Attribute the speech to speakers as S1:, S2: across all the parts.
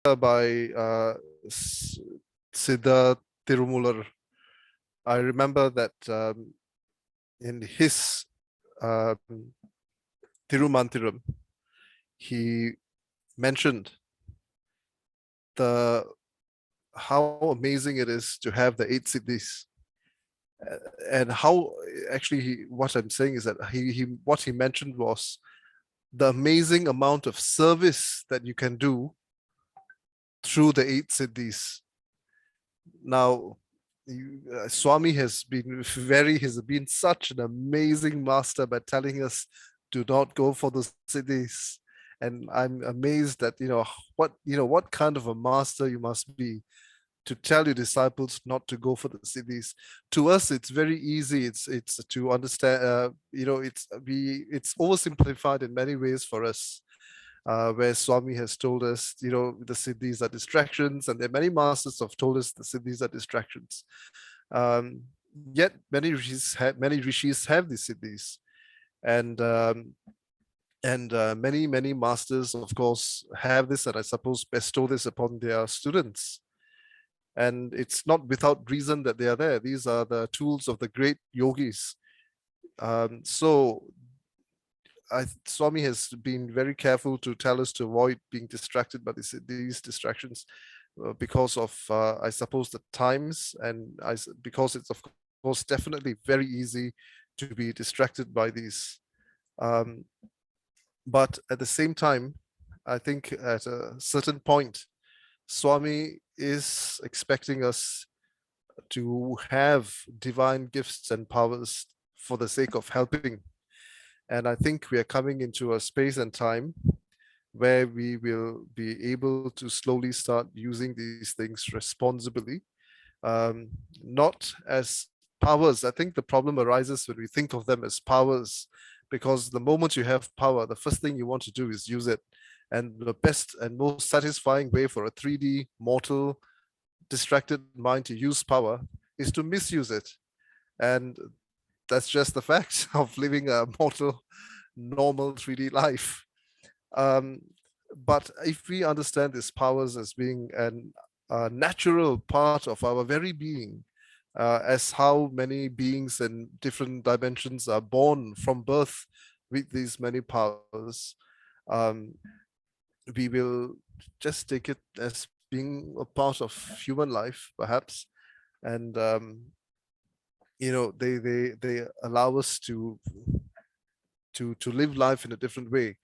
S1: by Siddha Tirumular. I remember that in his um, Tirumantiram, he mentioned the how amazing it is to have the 8 siddhis, and how actually what I'm saying is that what he mentioned was the amazing amount of service that you can do through the 8 siddhis. Now, Swami has been such an amazing master by telling us do not go for the siddhis. And I'm amazed that what kind of a master you must be to tell your disciples not to go for the siddhis. To us, it's very easy. It's to understand. It's oversimplified in many ways for us, where Swami has told us, the siddhis are distractions, and there are many masters have told us the siddhis are distractions. Yet many rishis have these siddhis, and many masters, of course, have this, and I suppose bestow this upon their students. And it's not without reason that they are there. These are the tools of the great yogis. So Swami has been very careful to tell us to avoid being distracted by these distractions because of, I suppose, the times, and because it's, of course, definitely very easy to be distracted by these. But at the same time, I think at a certain point, Swami is expecting us to have divine gifts and powers for the sake of helping. And I think we are coming into a space and time where we will be able to slowly start using these things responsibly, not as powers. I think the problem arises when we think of them as powers, because the moment you have power, the first thing you want to do is use it. And the best and most satisfying way for a 3D mortal distracted mind to use power is to misuse it. And that's just the fact of living a mortal, normal 3D life. Um, but if we understand these powers as being a natural part of our very being, as how many beings in different dimensions are born from birth with these many powers, we will just take it as being a part of human life, perhaps, and they allow us to live life in a different way.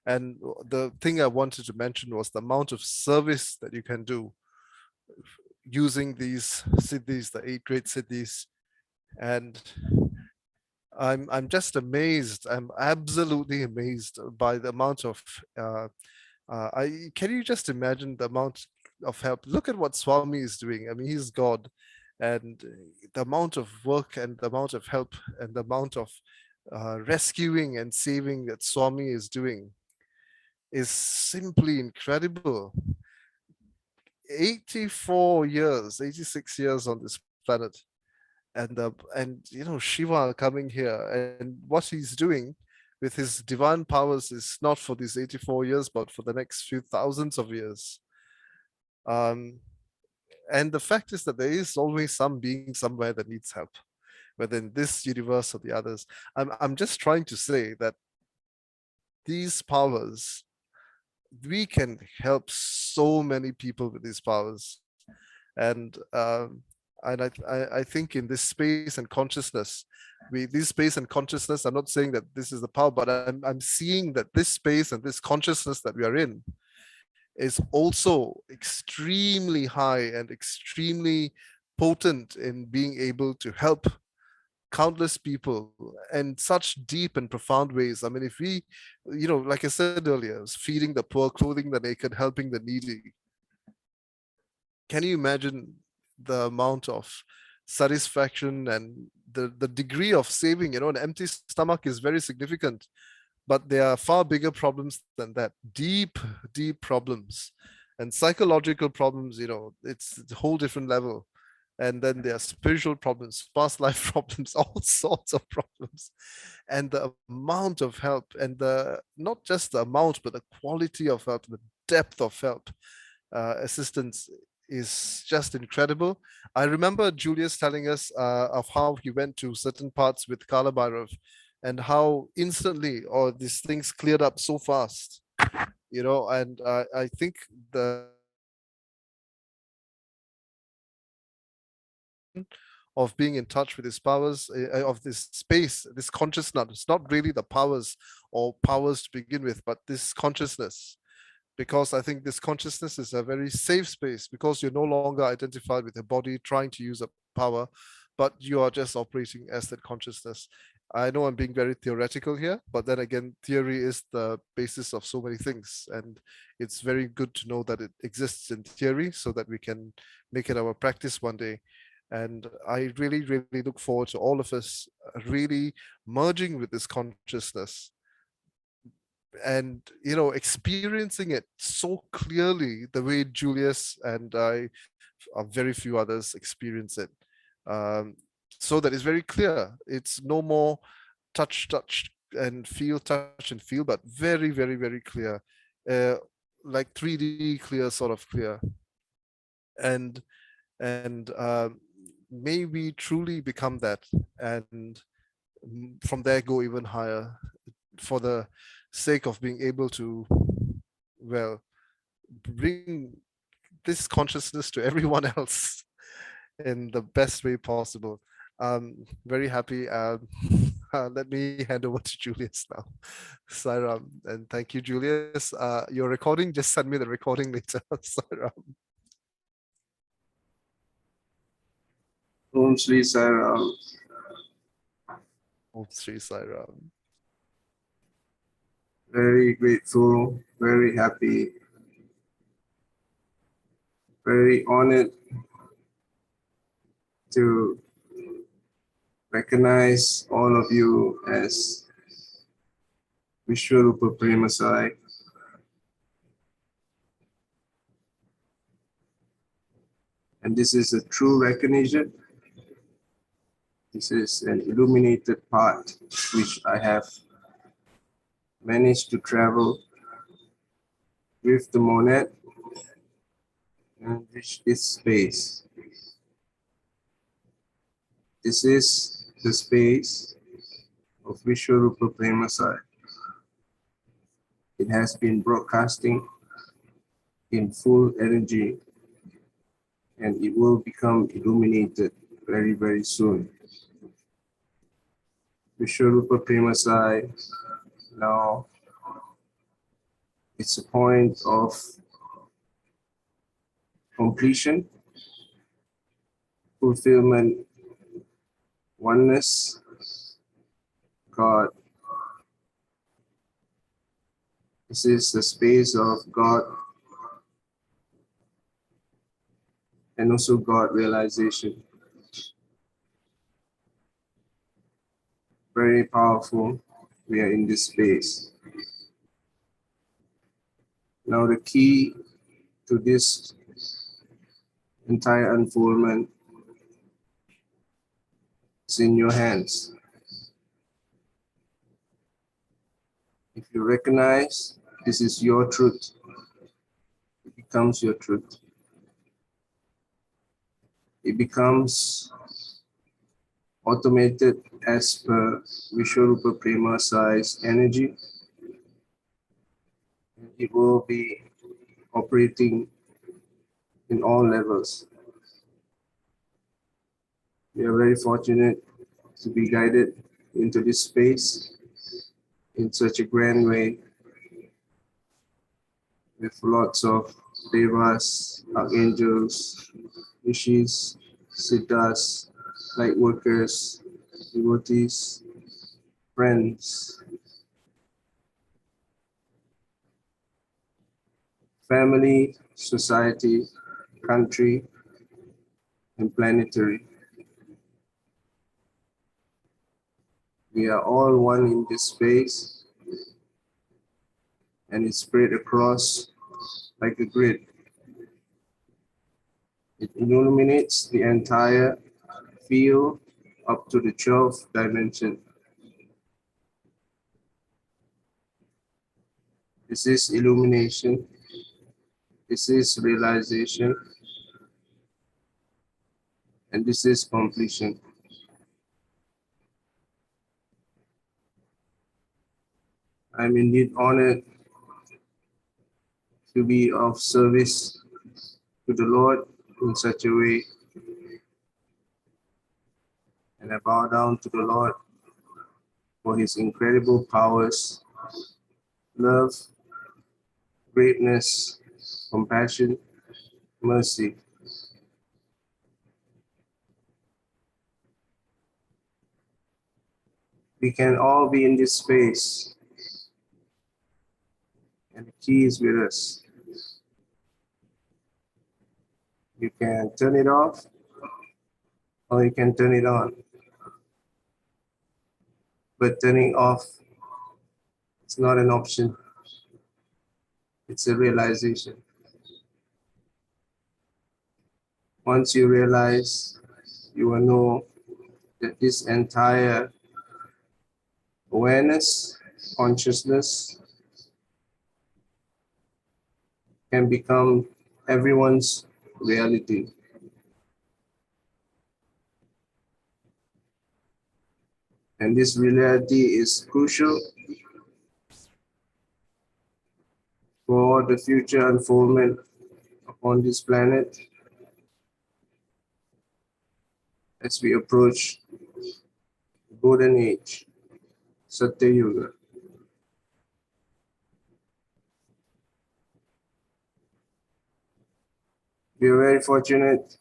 S1: And the thing I wanted to mention was the amount of service that you can do using these siddhis, the 8 great siddhis. And I'm just amazed. I'm absolutely amazed by the amount of can you just imagine the amount of help? Look at what Swami is doing. I mean, he's God, and the amount of work and the amount of help and the amount of rescuing and saving that Swami is doing is simply incredible. 84 years, 86 years on this planet, and Shiva coming here, and what he's doing with his divine powers is not for these 84 years, but for the next few thousands of years. And the fact is that there is always some being somewhere that needs help, whether in this universe or the others. I'm just trying to say that these powers, we can help so many people with these powers. And I think in this space and consciousness, this space and consciousness, I'm not saying that this is the power, but I'm seeing that this space and this consciousness that we are in is also extremely high and extremely potent in being able to help countless people in such deep and profound ways. I mean, if we, like I said earlier, feeding the poor, clothing the naked, helping the needy, can you imagine the amount of satisfaction and the degree of saving? An empty stomach is very significant, but there are far bigger problems than that. Deep problems and psychological problems. It's a whole different level. And then there are spiritual problems, past life problems, all sorts of problems. And the amount of help, and not just the amount, but the quality of help, the depth of help assistance is just incredible. I remember Julius telling us of how he went to certain parts with Kala Bhairav and how instantly or these things cleared up so fast, you know, and I think the of being in touch with his powers of this space, this consciousness. It's not really the powers or powers to begin with, but this consciousness. Because I think this consciousness is a very safe space because you're no longer identified with your body trying to use a power, but you are just operating as that consciousness. I know I'm being very theoretical here, but then again, theory is the basis of so many things. And it's very good to know that it exists in theory so that we can make it our practice one day. And I really, really look forward to all of us really merging with this consciousness and, you know, experiencing it so clearly the way Julius and I, very few others experience it. Um, so that it's very clear. It's no more touch touch and feel, but very, very, very clear. Uh, like 3D clear, sort of clear. And and may we truly become that, and from there go even higher for the sake of being able to, well, bring this consciousness to everyone else in the best way possible. Very happy. Let me hand over to Julius now. Sairam, and thank you, Julius. Your recording, just send me the recording later. Sairam.
S2: Om Sri Sairam.
S1: Om Sri Sairam.
S2: Very grateful, very happy, very honored to recognize all of you as Vishwaroopa Prema. And this is a true recognition. This is an illuminated path which I have managed to travel with the monad and reach this space. This is the space of Vishwaroopa Prema. It has been broadcasting in full energy and it will become illuminated very, very soon. Vishwaroopa Prema now it's a point of completion, fulfillment, oneness, God. This is the space of God and also God realization. Very powerful. We are in this space. Now the key to this entire unfoldment is in your hands. If you recognize this is your truth, it becomes your truth. It becomes automated as per Vishwaroopa Prema size energy. It will be operating in all levels. We are very fortunate to be guided into this space in such a grand way with lots of devas, archangels, rishis, siddhas, light workers, devotees, friends, family, society, country, and planetary. We are all one in this space, and it's spread across like a grid. It illuminates the entire field up to the 12th dimension. This is illumination This is realization, and this is completion. I'm indeed honored to be of service to the Lord in such a way, and I bow down to the Lord for his incredible powers, love, greatness, compassion, mercy. We can all be in this space, and the key is with us. You can turn it off, or you can turn it on. But turning off is not an option. It's a realization. Once you realize, you will know that this entire awareness, consciousness can become everyone's reality. And this reality is crucial for the future unfoldment upon this planet as we approach the golden age, Satya Yuga. We are very fortunate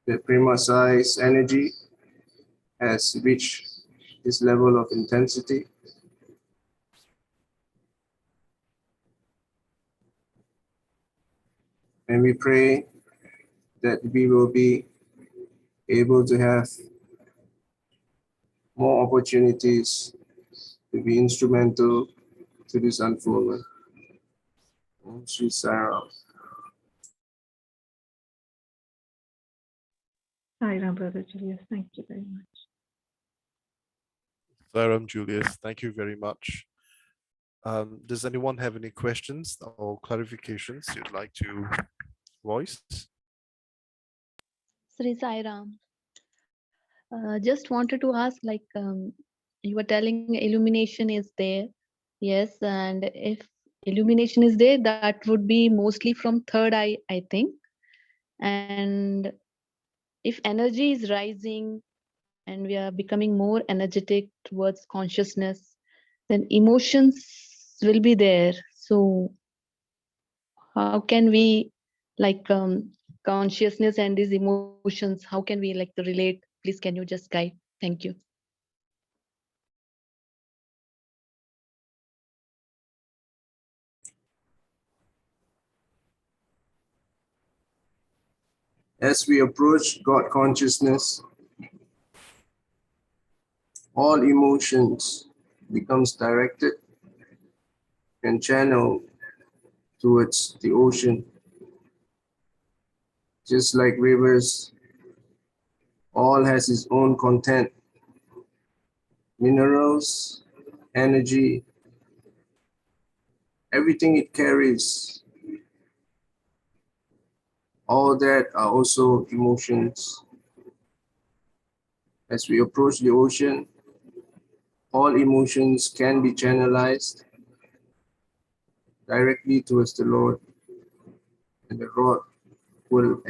S2: that Prema-Sai's energy has reached this level of intensity. And we pray that we will be able to have more opportunities to be instrumental to this unfoldment. Om Shri Sai Ram.
S3: Sai Ram, Brother Julius. Thank you very much.
S1: Saram, Julius, thank you very much. Does anyone have any questions or clarifications you'd like to voice?
S4: Sri Sai Ram. Just wanted to ask, you were telling illumination is there. Yes, and if illumination is there, that would be mostly from third eye, I think. And if energy is rising and we are becoming more energetic towards consciousness, then emotions will be there. So how can we consciousness and these emotions, how can we relate? Please, can you just guide? Thank you.
S2: As we approach God consciousness, all emotions becomes directed and channeled towards the ocean. Just like rivers, all has its own content, minerals, energy, everything it carries. All that are also emotions. As we approach the ocean, all emotions can be channelized directly towards the Lord, and the Lord will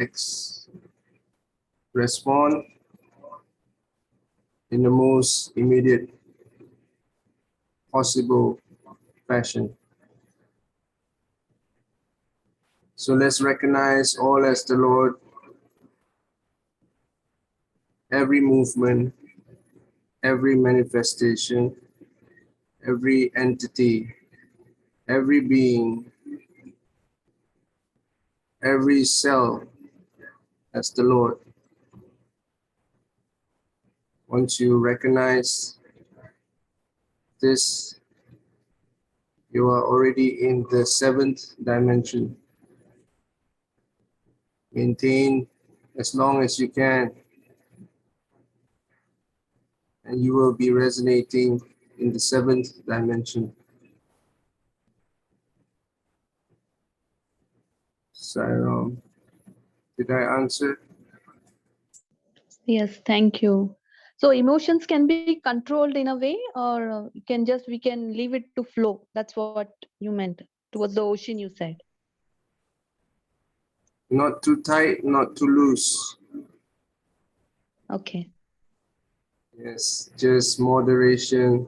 S2: respond in the most immediate possible fashion. So let's recognize all as the Lord, every movement, every manifestation, every entity, every being, every cell as the Lord. Once you recognize this, you are already in the 7th dimension. Maintain as long as you can, and you will be resonating in the 7th dimension. Sairam. Did I answer?
S4: Yes, thank you. So emotions can be controlled in a way, or we can leave it to flow. That's what you meant towards the ocean. You said.
S2: Not too tight, not too loose.
S4: Okay.
S2: Yes, just moderation,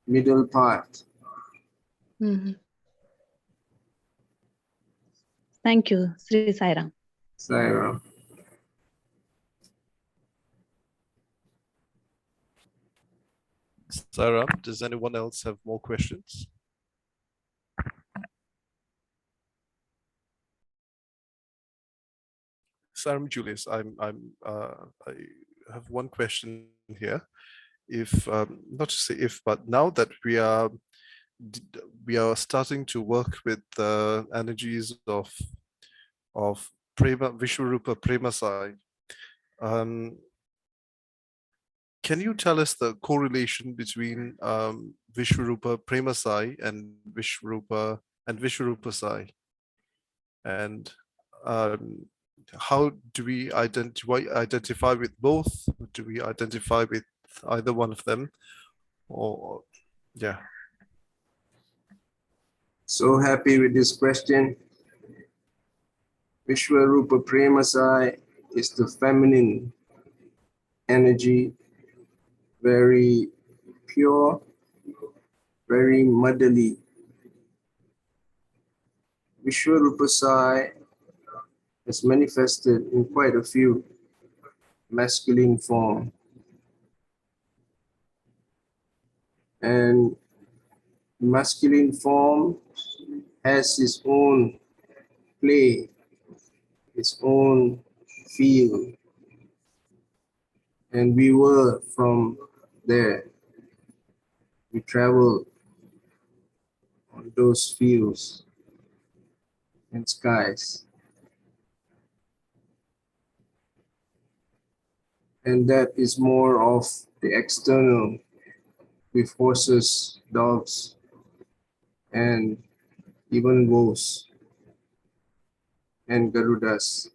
S2: middle part.
S4: Mhm. Thank you, Sri Sairam.
S2: Sairam.
S1: Sarah, does anyone else have more questions? Saram, Julius, I have one question here. If not to say if, but now that we are starting to work with the energies of Prema, Vishwaroopa, Prema Sai, can you tell us the correlation between Vishwaroopa, Prema Sai, and Vishwaroopa Sai, and how do we identify with both? Do we identify with either one of them, or yeah?
S2: So happy with this question. Vishwaroopa Prema Sai is the feminine energy, very pure, very motherly. Vishwaroopa Sai is manifested in quite a few masculine form. And masculine form has its own play, its own feel. And we were from there. We traveled on those fields and skies. And that is more of the external with horses, dogs, and even wolves and Garudas.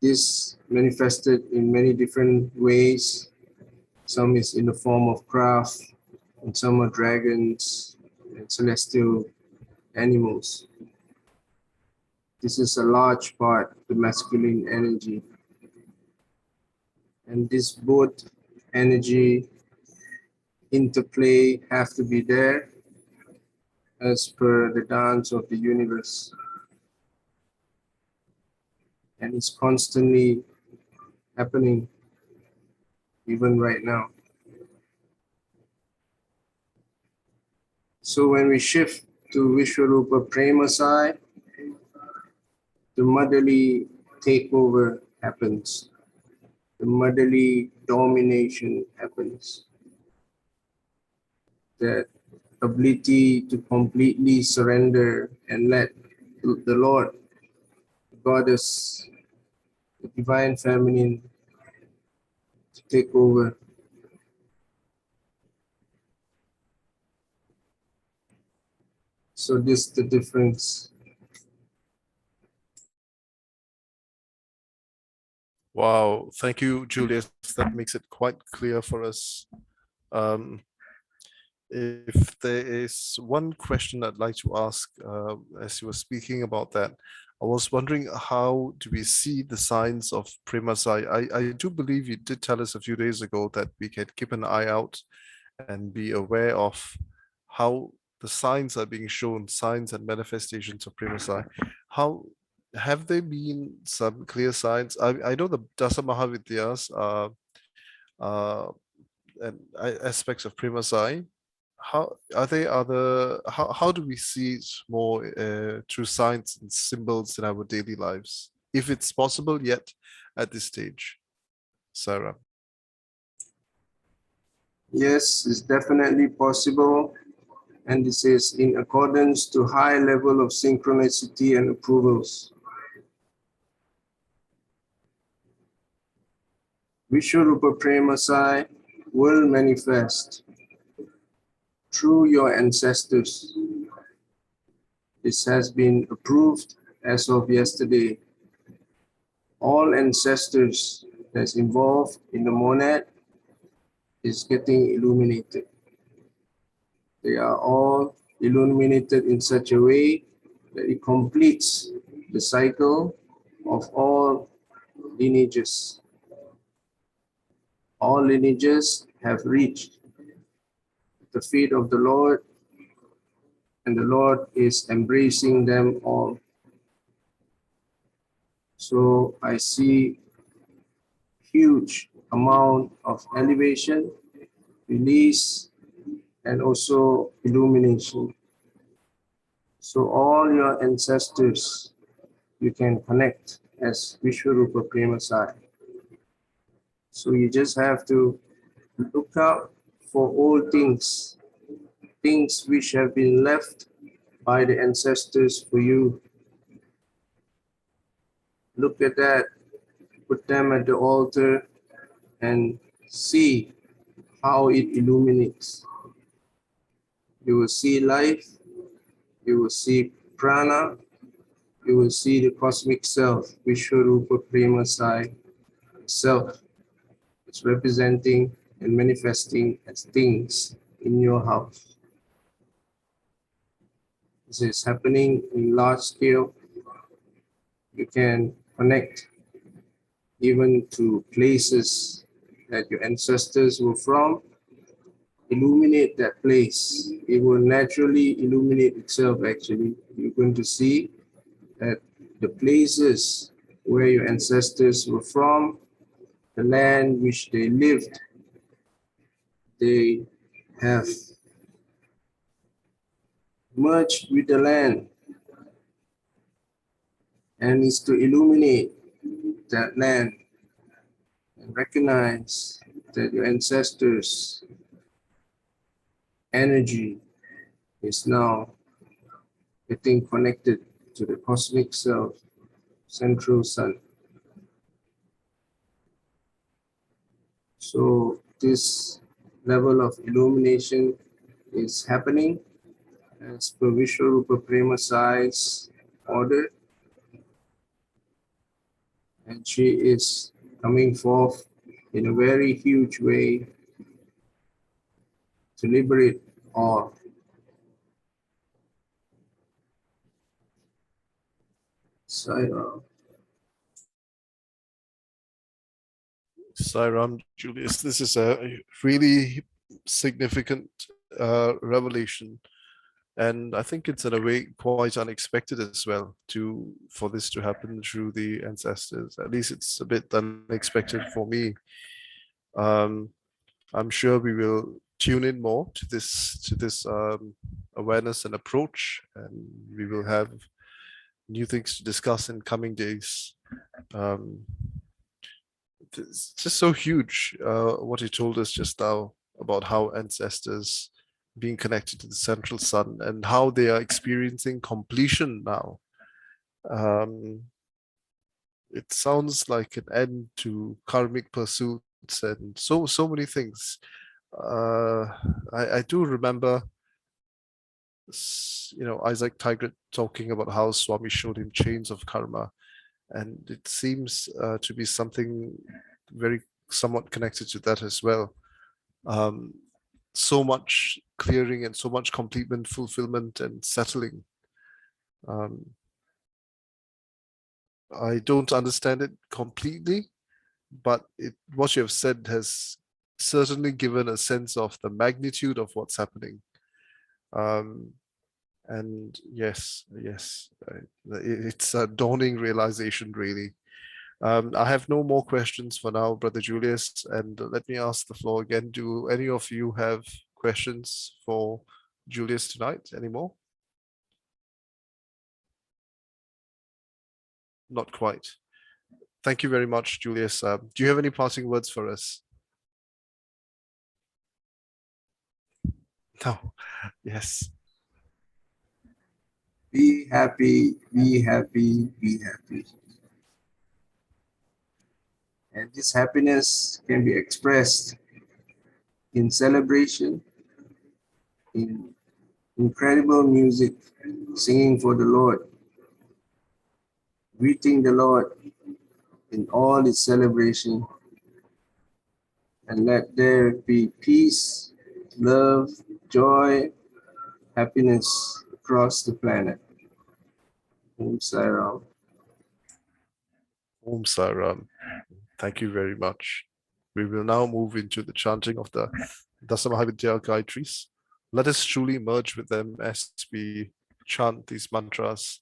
S2: This manifested in many different ways. Some is in the form of craft, and some are dragons and celestial animals. This is a large part of the masculine energy. And this both energy interplay have to be there as per the dance of the universe. And it's constantly happening even right now. So when we shift to Vishwaroopa Prema Sai, the motherly takeover happens. The motherly domination happens. That ability to completely surrender and let the Lord, the Goddess, the Divine Feminine to take over. So this is the difference.
S1: Wow, thank you, Julius. That makes it quite clear for us. If there is one question I'd like to ask, as you were speaking about that, I was wondering, how do we see the signs of Prema Sai? I do believe you did tell us a few days ago that we can keep an eye out and be aware of how the signs are being shown, signs and manifestations of Prema Sai. How have there been some clear signs? I know the Dasa Mahavidyas and aspects of Prema Sai. How are they other? How do we see it more through signs and symbols in our daily lives, if it's possible yet at this stage, Sarah?
S2: Yes, it's definitely possible. And this is in accordance to high level of synchronicity and approvals. Vishwaroopa Prema Sai will manifest through your ancestors, This has been approved as of yesterday. All ancestors that's involved in the monad is getting illuminated. They are all illuminated in such a way that it completes the cycle of all lineages. All lineages have reached the feet of the Lord, and the Lord is embracing them all. So I see huge amount of elevation, release, and also illumination. So all your ancestors, you can connect as Vishwaroopa Prema Sai. So you just have to look out for all things, things which have been left by the ancestors for you. Look at that, put them at the altar and see how it illuminates. You will see life, you will see prana, you will see the cosmic self, Vishwaroopa Prema Sai, self. It's representing and manifesting as things in your house. This is happening in large scale. You can connect even to places that your ancestors were from. Illuminate that place. It will naturally illuminate itself actually. You're going to see that the places where your ancestors were from, the land which they lived, they have merged with the land, and is to illuminate that land and recognize that your ancestors' energy is now getting connected to the cosmic self, central sun. So this level of illumination is happening as per Vishwaroopa Prema Sai's order, and she is coming forth in a very huge way to liberate all. So,
S1: Sairam, Julius, this is a really significant revelation, and I think it's in a way quite unexpected as well for this to happen through the ancestors. At least it's a bit unexpected for me. I'm sure we will tune in more to this awareness and approach, and we will have new things to discuss in coming days. It's just so huge what he told us just now about how ancestors being connected to the central sun and how they are experiencing completion now. It sounds like an end to karmic pursuits and so many things. I do remember, Isaac Tigert talking about how Swami showed him chains of karma, and it seems to be something very somewhat connected to that as well. So much clearing and so much completement, fulfillment, and settling. I don't understand it completely, but what you have said has certainly given a sense of the magnitude of what's happening. And yes, it's a dawning realization, really. I have no more questions for now, Brother Julius, and let me ask the floor again. Do any of you have questions for Julius tonight anymore? Not quite. Thank you very much, Julius. Do you have any passing words for us? No. Yes.
S2: be happy, be happy, be happy. And this happiness can be expressed in celebration, in incredible music, singing for the Lord, greeting the Lord in all its celebration, and let there be peace, love, joy, happiness across the planet. Om Sai Ram.
S1: Om Sai Ram. Thank you very much. We will now move into the chanting of the Dasamahavidya Gayatris. Let us truly merge with them as we chant these mantras.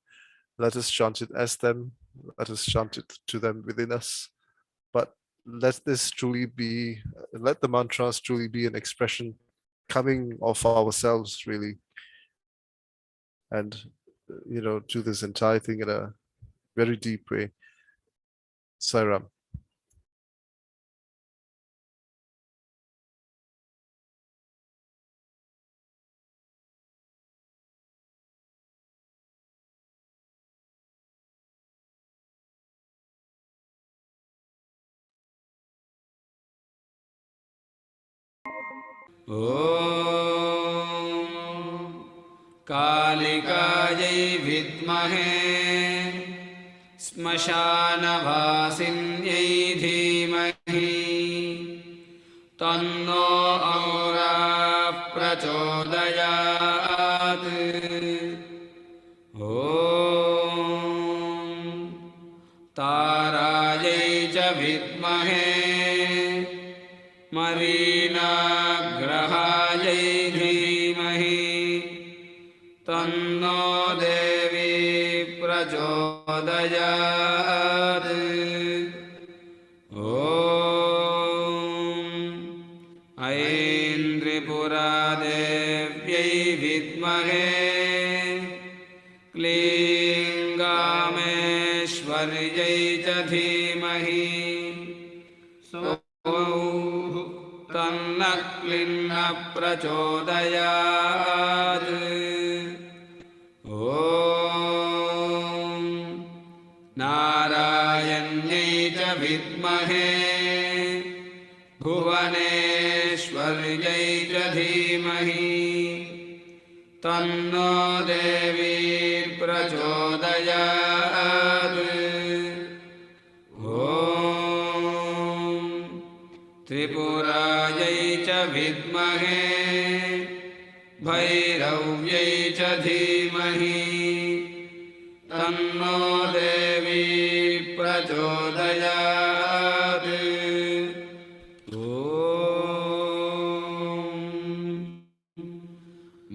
S1: Let us chant it as them. Let us chant it to them within us. But let this truly be, let the mantras truly be an expression coming of ourselves, really. And, do this entire thing in a very deep way. Sai Ram.
S5: ॐ कालिकायै विद्महे श्मशानवासिन्यै धीमहि तन्नो औरः प्रचोदयात् ॐ तारायै च विद्महे मरीनाग्रहायै धीमहि तन्नो देवी प्रचोदयात् ॐ ऐं त्रिपुरादेव्यै विद्महे क्लीं गामेश्वर्यै च धीमहि तन्नः क्लिन्नः प्रचोदयात् ॐ नारायण्यै च विद्महे भुवनेश्वर्यै च धीमहि तन्नो देवी प्रचोदयात् त्रिपुरायै च विद्महे भैरव्यै च धीमहि तन्नो देवी प्रचोदयात् ॐ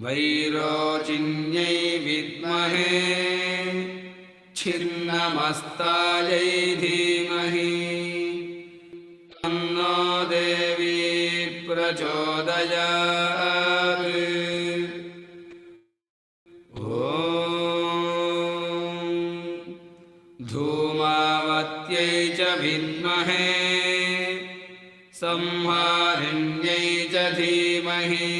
S5: वैरोचिन्यै विद्महे छिन्नमस्तायै धीमहि तन्नो देवी प्रचोदयात् ॐ धूमावत्यै च विद्महे संहारिण्यै च धीमहि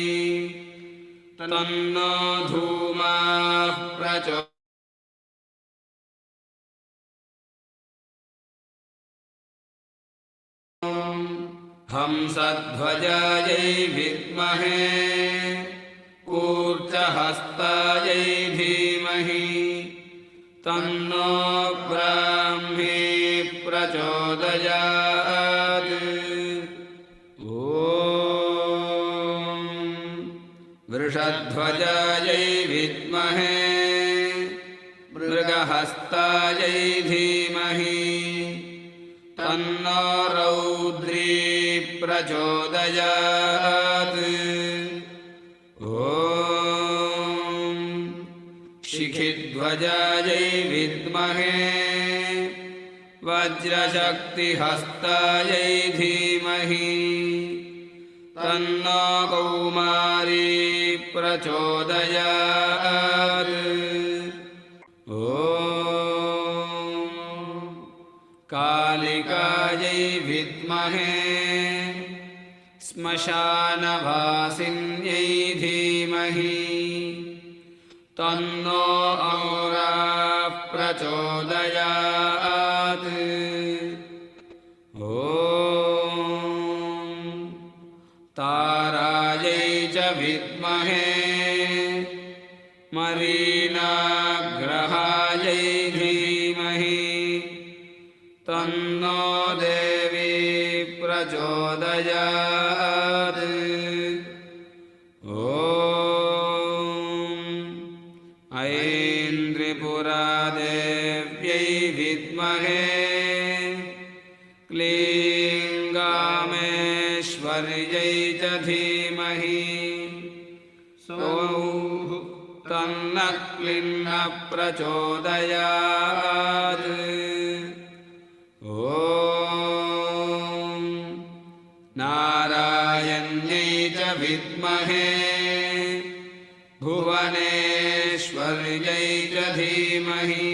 S5: तन्नो धूमाः प्रचोदयात् हंसध्वजायै विद्महे कूर्चहस्तायै धीमहि तन्नो ब्राह्मी प्रचोदयात् ॐ वृषध्वजायै विद्महे मृगहस्तायै धीमहि तन्नो रौद्री प्रचोदयात् ॐ शिखिध्वजायै विद्महे वज्रशक्तिहस्तायै धीमहि तन्नो कौमारी प्रचोदयात् ॐ कालिकायै विद्महे श्मशानवासिन्यै धीमहि तन्नो औरः प्रचोदयात् ॐ तारायै च विद्महे तन्नो देवी प्रचोदयात् ऐं त्रिपुरादेव्यै विद्महे क्लीं गामेश्वर्यै च धीमहि सौः तन्नः क्लीन्नः प्रचोदयात् नारायण्यै च विद्महे भुवनेश्वर्यै च धीमहि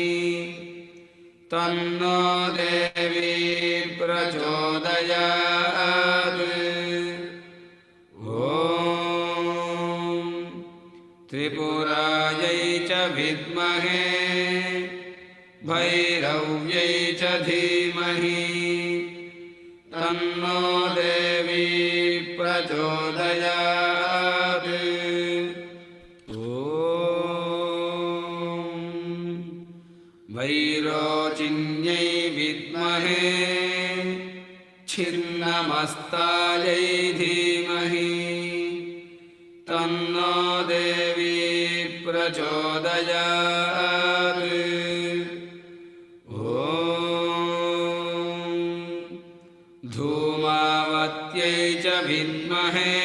S5: तन्नो देवी प्रचोदयात् त्रिपुरायै च विद्महे भैरव्यै च धीमहि तन्नो देवी प्रचोदयात् वैरोचिन्यै विद्महे छिन्नमस्तायै धीमहि तन्नो देवी प्रचोदयात् धूमावत्यै च विद्महे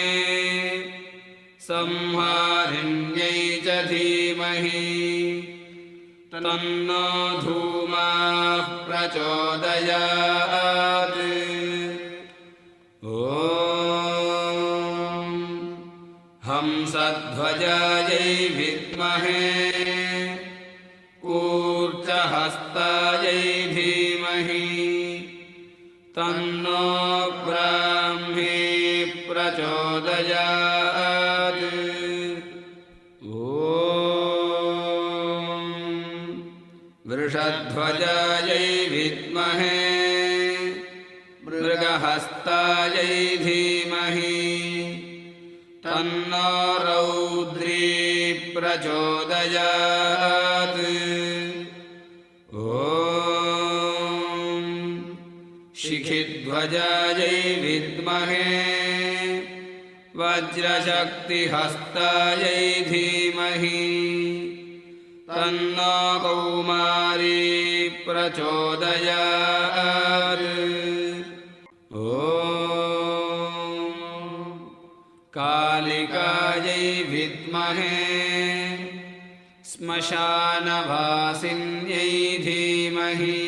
S5: संहारिण्यै च धीमहि तन्नो धूमाः प्रचोदयात् हंसध्वजायै विद्महे कूर्चहस्तायै धीमहि तन्नो ब्राह्मी प्रचोदयात् वृषध्वजायै विद्महे मृगहस्तायै धीमहि तन्नो रौद्री प्रचोदयात् शिखिध्वजायै विद्महे वज्रशक्तिहस्तायै धीमहि तन्नो कौमारी प्रचोदयात् कालिकायै विद्महे श्मशानवासिन्यै धीमहि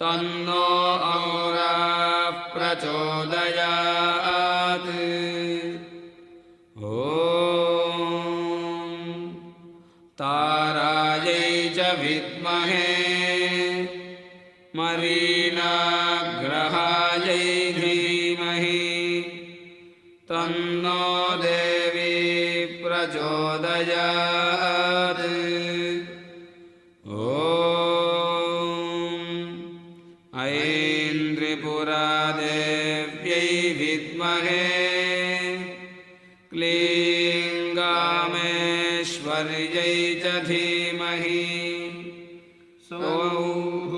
S5: तन्नो औराः प्रचोदयात् तारायै च विद्महे मरीनाग्रहायै धीमहि तन्नो देवी प्रचोदयात् ऐं त्रिपुरादेव्यै विद्महे क्लीं गामेश्वर्यै च धीमहि सौः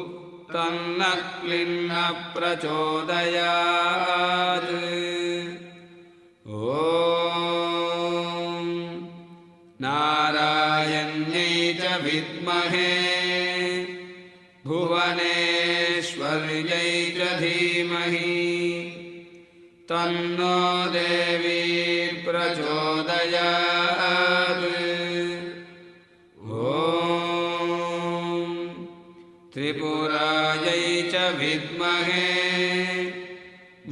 S5: तन्नः क्लीन्नः प्रचोदयात् नारायण्यै च विद्महे भुवनेश्वर्यै च धीमहि तन्नो देवी प्रचोदयात् त्रिपुरायै च विद्महे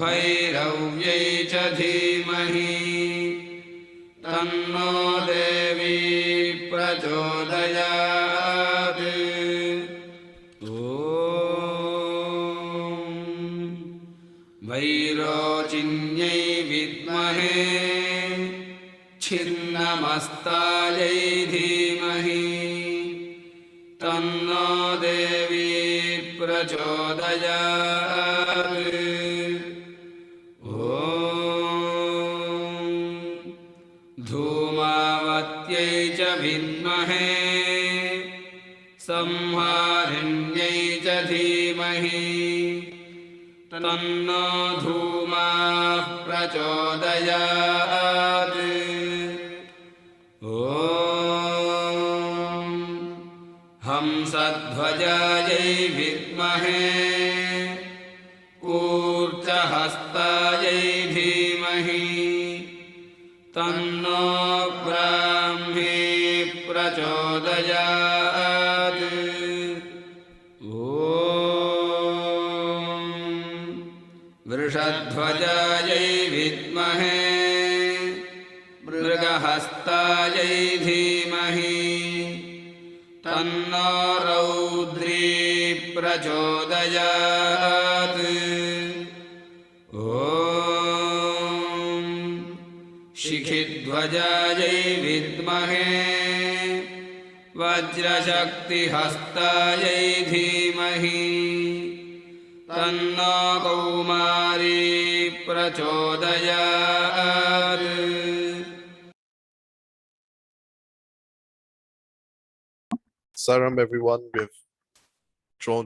S5: भैरव्यै च धीमहि तन्नो देवी प्रचोदयात् वैरोचिन्यै विद्महे छिन्नमस्तायै धीमहि तन्नो देवी प्रचोदयात् धूमावत्यै च विद्महे संहार वाहिन्यै च धीमहि तन्नो धूमाः प्रचोदयात् ॐ हंसध्वजायै विद्महे कूर्चहस्तायै धीमहि तन्नो ब्राह्मी प्रचोदयात् ॐ वृषध्वजायै विद्महे मृगहस्तायै धीमहि तन्नो रौद्री प्रचोदयात् ॐ शिखिध्वजायै विद्महे वज्रशक्तिहस्तायै धीमहि तन्नो कौमारी प्रचोदयात्
S1: Saram, everyone, we've drawn